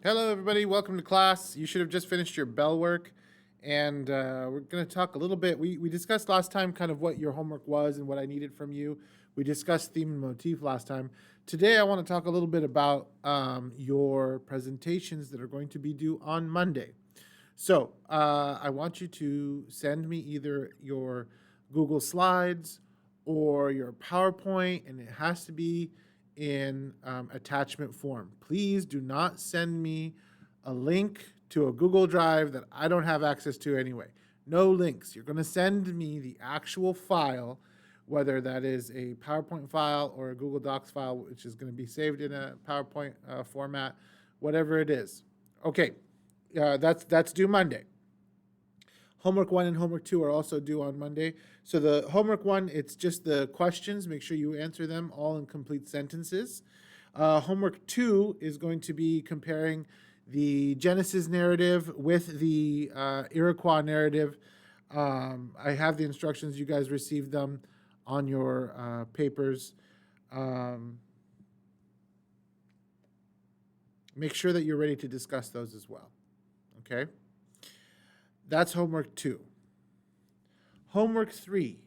Hello, everybody. Welcome to class. You should have just finished your bell work, and we're going to talk a little bit. We discussed last time kind of what your homework was and what I needed from you. We discussed theme and motif last time. Today, I want to talk a little bit about your presentations that are going to be due on Monday. So I want you to send me either your Google Slides or your PowerPoint, and it has to be in attachment form. Please do not send me a link to a Google Drive that I don't have access to anyway. No links. You're going to send me the actual file, whether that is a PowerPoint file or a Google Docs file, which is going to be saved in a PowerPoint format, whatever it is. Okay, that's due Monday. Homework 1 and Homework 2 are also due on Monday. So the Homework 1, it's just the questions. Make sure you answer them all in complete sentences. Homework 2 is going to be comparing the Genesis narrative with the Iroquois narrative. I have the instructions. You guys received them on your papers. Make sure that you're ready to discuss those as well. Okay? That's homework 2. Homework 3.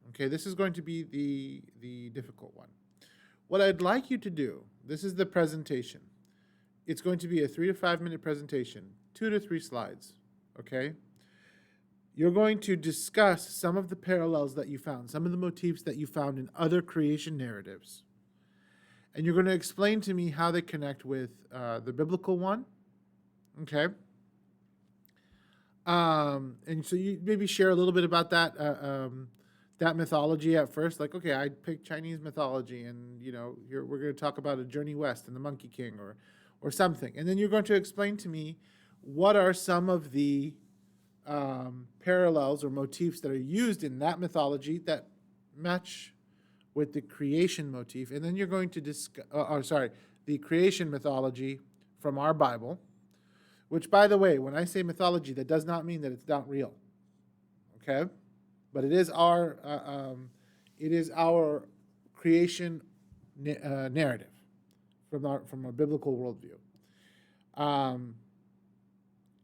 Okay, this is going to be the difficult one. What I'd like you to do, this is the presentation. It's going to be a 3 to 5 minute presentation, 2 to 3 slides, okay? You're going to discuss some of the parallels that you found, some of the motifs that you found in other creation narratives. And you're going to explain to me how they connect with the biblical one, okay? And so you maybe share a little bit about that that mythology at first, like, okay, I picked Chinese mythology, and we're going to talk about a journey west and the Monkey King or something, and then you're going to explain to me what are some of the parallels or motifs that are used in that mythology that match with the creation motif, and then you're going to discuss, the creation mythology from our Bible. Which, by the way, when I say mythology, that does not mean that it's not real, okay? But it is our creation narrative from a biblical worldview.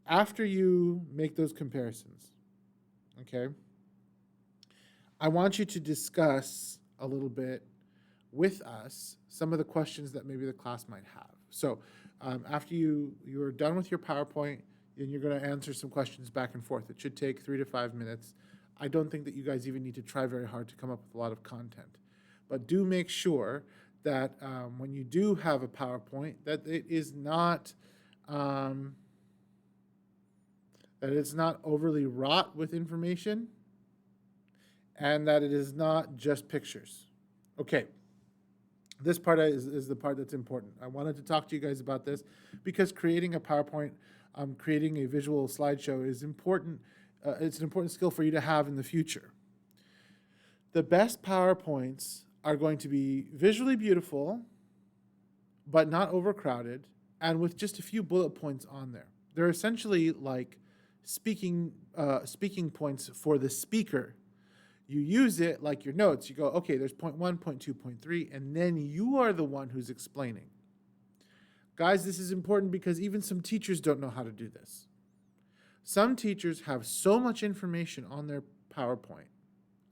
After you make those comparisons, okay, I want you to discuss a little bit with us some of the questions that maybe the class might have. So after you're done with your PowerPoint, then you're going to answer some questions back and forth. It should take 3 to 5 minutes. I don't think that you guys even need to try very hard to come up with a lot of content. But do make sure that when you do have a PowerPoint, that it is not that it's not overly wrought with information, and that it is not just pictures. Okay. This part is the part that's important. I wanted to talk to you guys about this because creating a PowerPoint, creating a visual slideshow is important. It's an important skill for you to have in the future. The best PowerPoints are going to be visually beautiful, but not overcrowded, and with just a few bullet points on there. They're essentially like speaking points for the speaker. You use it like your notes. You go, okay, there's point 1, point 2, point 3, and then you are the one who's explaining. Guys, this is important because even some teachers don't know how to do this. Some teachers have so much information on their PowerPoint,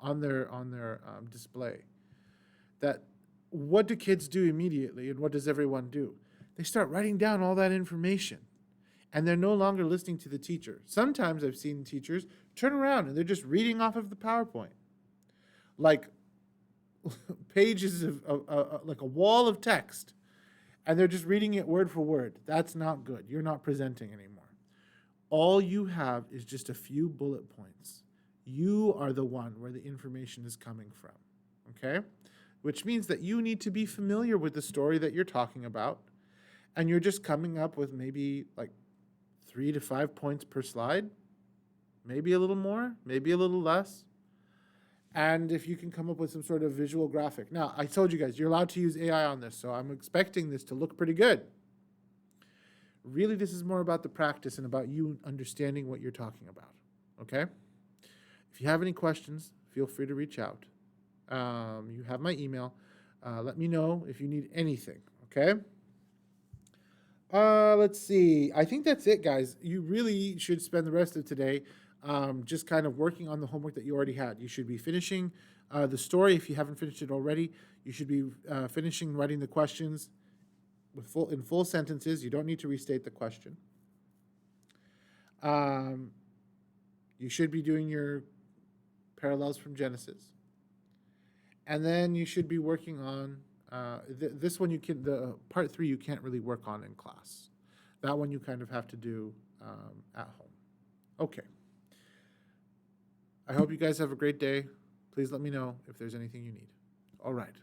on their display, that what do kids do immediately, and what does everyone do? They start writing down all that information, and they're no longer listening to the teacher. Sometimes I've seen teachers turn around and they're just reading off of the PowerPoint. Like pages of like a wall of text, and they're just reading it word for word. That's not good. You're not presenting anymore. All you have is just a few bullet points. You are the one where the information is coming from, okay? Which means that you need to be familiar with the story that you're talking about, and you're just coming up with maybe like 3 to 5 points per slide, maybe a little more, maybe a little less. And if you can come up with some sort of visual graphic. Now, I told you guys, you're allowed to use AI on this, so I'm expecting this to look pretty good. Really, this is more about the practice and about you understanding what you're talking about, okay? If you have any questions, feel free to reach out. You have my email. Let me know if you need anything, okay? Let's see. I think that's it, guys. You really should spend the rest of today just kind of working on the homework that you already had. You should be finishing the story if you haven't finished it already. You should be finishing writing the questions in full sentences. You don't need to restate the question. You should be doing your parallels from Genesis. And then you should be working on this one. The part 3 you can't really work on in class. That one you kind of have to do at home. Okay. I hope you guys have a great day. Please let me know if there's anything you need. All right.